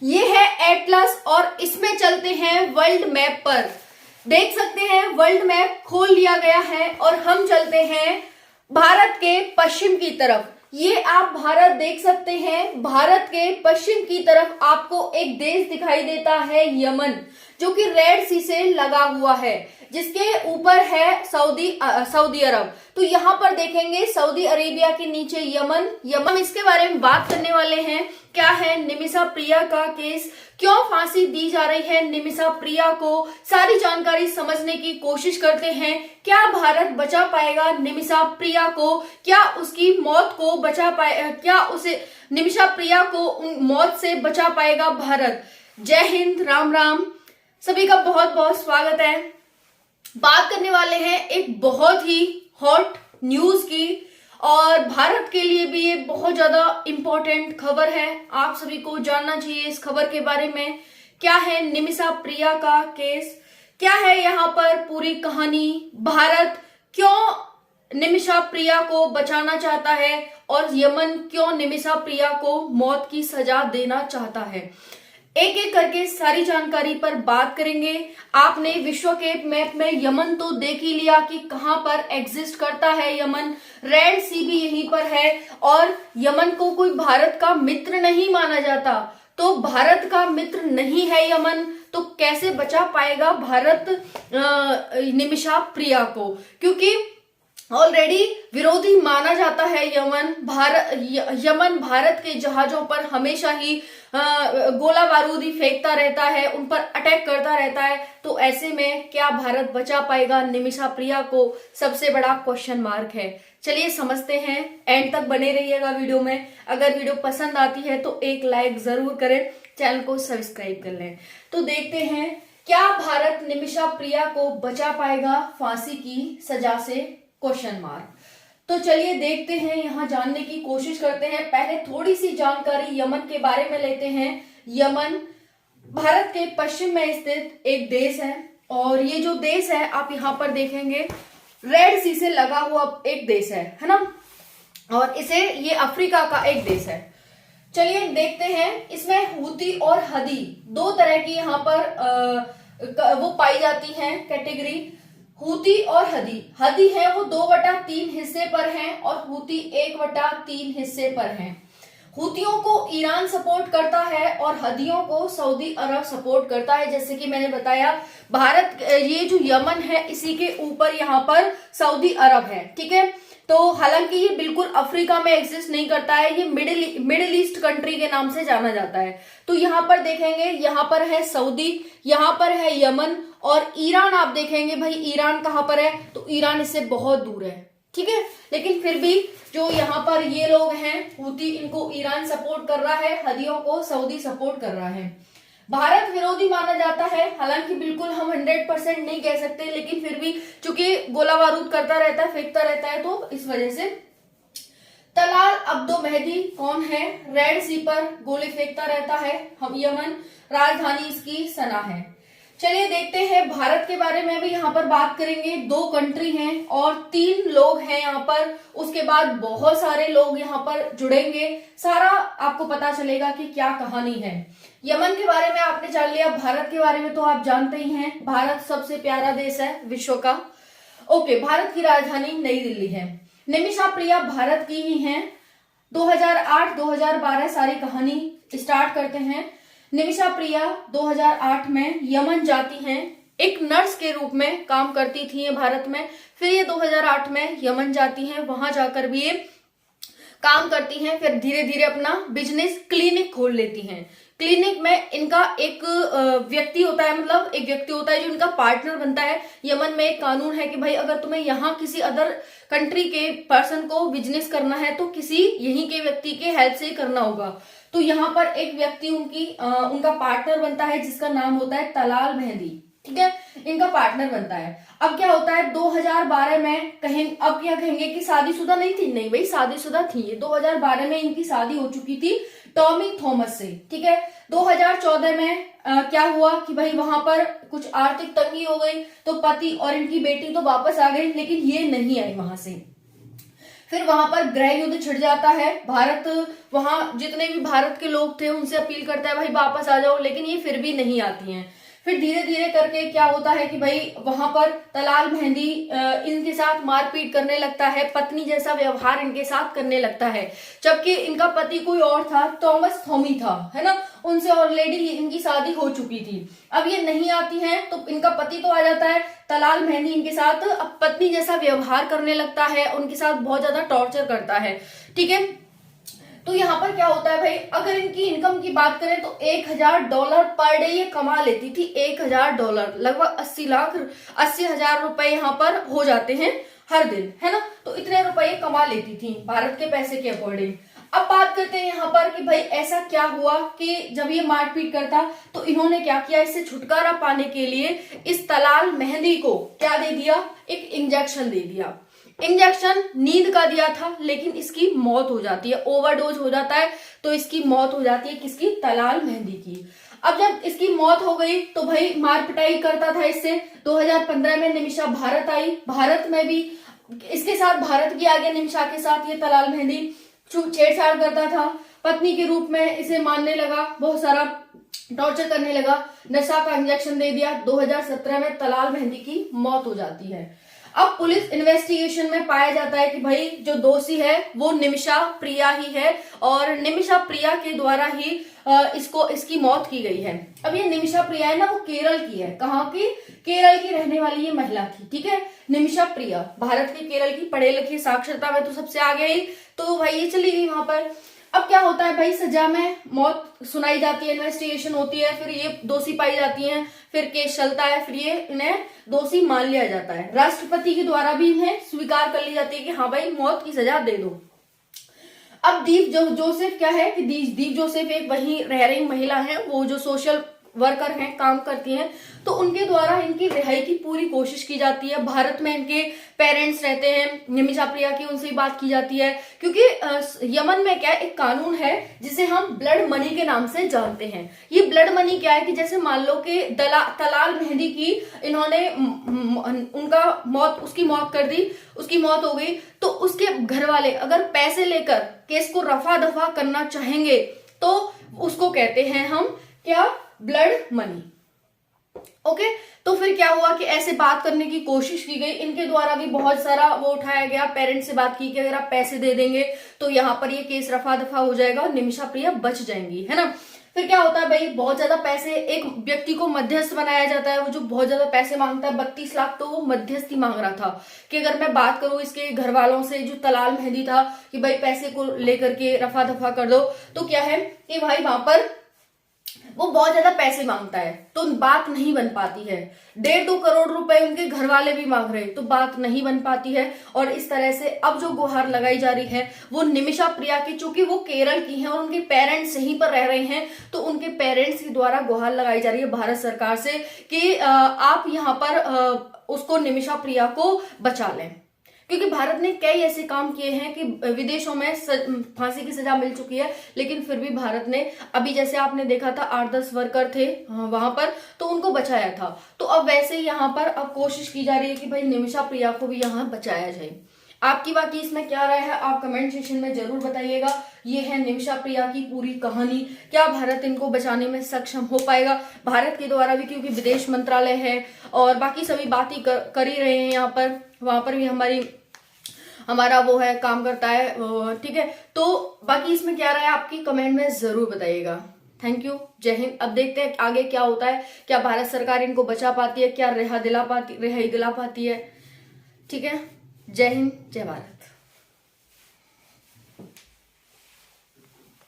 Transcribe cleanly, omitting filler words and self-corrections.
ये है एटलस और इसमें चलते हैं वर्ल्ड मैप पर। देख सकते हैं वर्ल्ड मैप खोल लिया गया है और हम चलते हैं भारत के पश्चिम की तरफ। ये आप भारत देख सकते हैं। भारत के पश्चिम की तरफ आपको एक देश दिखाई देता है यमन, जो कि रेड सी से लगा हुआ है, जिसके ऊपर है सऊदी अरब। तो यहाँ पर देखेंगे सऊदी अरेबिया के नीचे यमन इसके बारे में बात करने वाले हैं। क्या है निमिषा प्रिया का केस, क्यों फांसी दी जा रही है निमिषा प्रिया को, सारी जानकारी समझने की कोशिश करते हैं। क्या भारत बचा पाएगा निमिषा प्रिया को, क्या उसकी मौत को बचा पाए, क्या उसे निमिषा प्रिया को मौत से बचा पाएगा भारत। जय हिंद, राम राम, सभी का बहुत बहुत स्वागत है। बात करने वाले हैं एक बहुत ही हॉट न्यूज की और भारत के लिए भी ये बहुत ज्यादा इंपॉर्टेंट खबर है। आप सभी को जानना चाहिए इस खबर के बारे में। क्या है निमिषा प्रिया का केस, क्या है यहाँ पर पूरी कहानी, भारत क्यों निमिषा प्रिया को बचाना चाहता है और यमन क्यों निमिषा प्रिया को मौत की सजा देना चाहता है। एक एक करके सारी जानकारी पर बात करेंगे। आपने विश्व के मैप में यमन तो देख ही लिया कि कहां पर एग्जिस्ट करता है यमन, रेड सी भी यहीं पर है और यमन को कोई भारत का मित्र नहीं माना जाता। तो भारत का मित्र नहीं है यमन, तो कैसे बचा पाएगा भारत निमिषा प्रिया को, क्योंकि ऑलरेडी विरोधी माना जाता है यमन भारत के जहाजों पर हमेशा ही गोला बारूदी फेंकता रहता है, उन पर अटैक करता रहता है। तो ऐसे में क्या भारत बचा पाएगा निमिषा प्रिया को, सबसे बड़ा क्वेश्चन मार्क है। चलिए समझते हैं, एंड तक बने रहिएगा वीडियो में। अगर वीडियो पसंद आती है तो एक लाइक जरूर करें, चैनल को सब्सक्राइब कर लें। तो देखते हैं क्या भारत निमिषा प्रिया को बचा पाएगा फांसी की सजा से, क्वेश्चन मार्क। तो चलिए देखते हैं, यहां जानने की कोशिश करते हैं। पहले थोड़ी सी जानकारी यमन के बारे में लेते हैं। यमन भारत के पश्चिम में स्थित एक देश है और ये जो देश है आप यहां पर देखेंगे रेड सी से लगा हुआ एक देश है ना, और ये अफ्रीका का एक देश है। चलिए देखते हैं, इसमें हूती और हदी दो तरह की यहाँ पर वो पाई जाती हैं कैटेगरी। हूती और हदी है वो 2/3 हिस्से पर हैं और हूती 1/3 हिस्से पर हैं। हूतियों को ईरान सपोर्ट करता है और हदियों को सऊदी अरब सपोर्ट करता है। जैसे कि मैंने बताया भारत, ये जो यमन है इसी के ऊपर यहाँ पर सऊदी अरब है, ठीक है। तो हालांकि ये बिल्कुल अफ्रीका में एग्जिस्ट नहीं करता है, ये मिडिल ईस्ट कंट्री के नाम से जाना जाता है। तो यहाँ पर देखेंगे, यहाँ पर है सऊदी, यहाँ पर है यमन और ईरान। आप देखेंगे भाई ईरान कहाँ पर है, तो ईरान इससे बहुत दूर है, ठीक है। लेकिन फिर भी जो यहाँ पर ये लोग हैं हूती, इनको ईरान सपोर्ट कर रहा है, हदियों को सऊदी सपोर्ट कर रहा है। भारत विरोधी माना जाता है, हालांकि बिल्कुल हम 100% नहीं कह सकते, लेकिन फिर भी चूंकि गोला बारूद करता रहता है, फेंकता रहता है, तो इस वजह से। तलाल अब्दो मेहदी कौन है, रेड सी पर गोले फेंकता रहता है, हम यमन, राजधानी इसकी सना है। चलिए देखते हैं भारत के बारे में भी यहाँ पर बात करेंगे। 2 कंट्री हैं और 3 लोग हैं यहाँ पर, उसके बाद बहुत सारे लोग यहाँ पर जुड़ेंगे, सारा आपको पता चलेगा कि क्या कहानी है। यमन के बारे में आपने जान लिया, भारत के बारे में तो आप जानते ही हैं, भारत सबसे प्यारा देश है विश्व का। ओके, भारत की राजधानी नई दिल्ली है। निमिषा प्रिया भारत की ही हैं। 2008-2012 सारी कहानी स्टार्ट करते हैं। निमिषा प्रिया 2008 में यमन जाती हैं, एक नर्स के रूप में काम करती थी ये भारत में। फिर ये 2008 में यमन जाती हैं, वहां जाकर भी ये काम करती हैं। फिर धीरे धीरे अपना बिजनेस क्लिनिक खोल लेती हैं। क्लिनिक में इनका एक व्यक्ति होता है, मतलब एक व्यक्ति होता है जो इनका पार्टनर बनता है। यमन में एक कानून है कि भाई अगर तुम्हें यहाँ किसी अदर कंट्री के पर्सन को बिजनेस करना है तो किसी यहीं के व्यक्ति के हेल्प से ही करना होगा। तो यहाँ पर एक व्यक्ति उनका पार्टनर बनता है जिसका नाम होता है तलाल मेहदी, ठीक है, इनका पार्टनर बनता है। अब क्या होता है 2012 में अब क्या कहेंगे कि शादीशुदा नहीं थी, नहीं भाई शादीशुदा थी ये। 2012 में इनकी शादी हो चुकी थी टॉमी थॉमस से, ठीक है। 2014 में क्या हुआ कि भाई वहां पर कुछ आर्थिक तंगी हो गई, तो पति और इनकी बेटी तो वापस आ गई, लेकिन ये नहीं आई वहां से। फिर वहां पर गृह युद्ध छिड़ जाता है। भारत, वहां जितने भी भारत के लोग थे उनसे अपील करता है भाई वापस आ जाओ, लेकिन ये फिर भी नहीं आती हैं। फिर धीरे धीरे करके क्या होता है कि भाई वहां पर तलाल मेहंदी इनके साथ मारपीट करने लगता है, पत्नी जैसा व्यवहार इनके साथ करने लगता है, जबकि इनका पति कोई और था, थॉमस थॉमी था, है ना, उनसे ऑलरेडी इनकी शादी हो चुकी थी। अब ये नहीं आती हैं तो इनका पति तो आ जाता है, तलाल मेहंदी इनके साथ अब पत्नी जैसा व्यवहार करने लगता है, उनके साथ बहुत ज्यादा टॉर्चर करता है। ठीक है, तो यहाँ पर क्या होता है भाई, अगर इनकी इनकम की बात करें तो $1000 पर डे ये कमा लेती थी। $1000 लगभग 80,00,000 रुपए यहाँ पर हो जाते हैं हर दिन, है ना, तो इतने रुपए कमा लेती थी भारत के पैसे के अकॉर्डिंग। अब बात करते हैं यहाँ पर कि भाई ऐसा क्या हुआ कि जब ये मारपीट करता तो इन्होंने क्या किया, इससे छुटकारा पाने के लिए इस तलाल मेहंदी को क्या दे दिया, एक इंजेक्शन दे दिया। इंजेक्शन नींद का दिया था, लेकिन इसकी मौत हो जाती है, ओवरडोज हो जाता है, तो इसकी मौत हो जाती है किसकी, तलाल मेहंदी की। अब जब इसकी मौत हो गई तो भाई मार पिटाई करता था इससे। 2015 में निमिषा भारत आई, भारत में भी इसके साथ भारत की आगे निमिषा के साथ ये तलाल मेहंदी छेड़छाड़ करता था, पत्नी के रूप में इसे मानने लगा, बहुत सारा टॉर्चर करने लगा, नशा का इंजेक्शन दे दिया। 2017 में तलाल मेहंदी की मौत हो जाती है। अब पुलिस इन्वेस्टिगेशन में पाया जाता है कि भाई जो दोषी है वो निमिषा प्रिया ही है और निमिषा प्रिया के द्वारा ही इसकी मौत की गई है। अब ये निमिषा प्रिया है ना, वो केरल की है। कहाँ की, केरल की रहने वाली ये महिला थी। ठीक है, निमिषा प्रिया भारत के केरल की, पढ़े लिखे साक्षरता में तो सबसे आगे ही, तो भाई ये चली गई वहां पर। अब क्या होता है भाई, सजा में मौत सुनाई जाती है, इन्वेस्टिगेशन होती है, फिर ये दोषी पाई जाती हैं, फिर केस चलता है, फिर ये इन्हें दोषी मान लिया जाता है। राष्ट्रपति के द्वारा भी इन्हें स्वीकार कर ली जाती है कि हाँ भाई मौत की सजा दे दो। अब दीप जोसेफ क्या है कि दीप जोसेफ एक वहीं रह रही महिला है, वो जो सोशल वर्कर हैं, काम करती हैं, तो उनके द्वारा इनकी रिहाई की पूरी कोशिश की जाती है। भारत में इनके पेरेंट्स रहते हैं, निमिषा प्रिया की, उनसे बात की जाती है, क्योंकि यमन में क्या एक कानून है जिसे हम ब्लड मनी के नाम से जानते हैं। ये ब्लड मनी क्या है कि जैसे मान लो कि तलाल मेहंदी की इन्होंने उसकी मौत कर दी, उसकी मौत हो गई, तो उसके घर वाले अगर पैसे लेकर केस को रफा दफा करना चाहेंगे तो उसको कहते हैं हम क्या, ब्लड मनी। ओके, तो फिर क्या हुआ कि ऐसे बात करने की कोशिश की गई, इनके द्वारा भी बहुत सारा वो उठाया गया, पेरेंट्स से बात की कि अगर आप पैसे दे देंगे तो यहाँ पर ये केस रफा दफा हो जाएगा और निमिषा प्रिया बच जाएंगी, है ना। फिर क्या होता है भाई, बहुत ज्यादा पैसे, एक व्यक्ति को मध्यस्थ बनाया जाता है, वो जो बहुत ज्यादा पैसे मांगता है, 32 लाख तो वो मध्यस्थी मांग रहा था कि अगर मैं बात करूं इसके घर वालों से, जो तलाल मेहंदी था, कि भाई पैसे को लेकर के रफा दफा कर दो, तो क्या है कि भाई वहां पर वो बहुत ज्यादा पैसे मांगता है, तो बात नहीं बन पाती है। 1.5-2 करोड़ रुपए उनके घर वाले भी मांग रहे हैं, तो बात नहीं बन पाती है। और इस तरह से अब जो गुहार लगाई जा रही है वो निमिषा प्रिया की, चूंकि वो केरल की हैं और उनके पेरेंट्स यहीं पर रह रहे हैं, तो उनके पेरेंट्स के द्वारा गुहार लगाई जा रही है भारत सरकार से कि आप यहाँ पर उसको, निमिषा प्रिया को बचा लें। क्योंकि भारत ने कई ऐसे काम किए हैं कि विदेशों में फांसी की सजा मिल चुकी है, लेकिन फिर भी भारत ने, अभी जैसे आपने देखा था 8-10 वर्कर थे वहां पर, तो उनको बचाया था। तो अब वैसे ही यहाँ पर अब कोशिश की जा रही है कि भाई निमिषा प्रिया को भी यहाँ बचाया जाए। आपकी बाकी इसमें क्या राय है, आप कमेंट सेक्शन में जरूर बताइएगा। ये है निमिषा प्रिया की पूरी कहानी। क्या भारत इनको बचाने में सक्षम हो पाएगा? भारत के द्वारा भी, क्योंकि विदेश मंत्रालय है और बाकी सभी बात ही कर ही रहे हैं यहाँ पर, वहां पर भी हमारा वो है, काम करता है। ठीक है, तो बाकी इसमें क्या राय है आपकी, कमेंट में जरूर बताइएगा। थैंक यू, जय हिंद। अब देखते हैं आगे क्या होता है, क्या भारत सरकार इनको बचा पाती है, क्या रिहाई दिला पाती है। ठीक है, जय हिंद, जय भारत।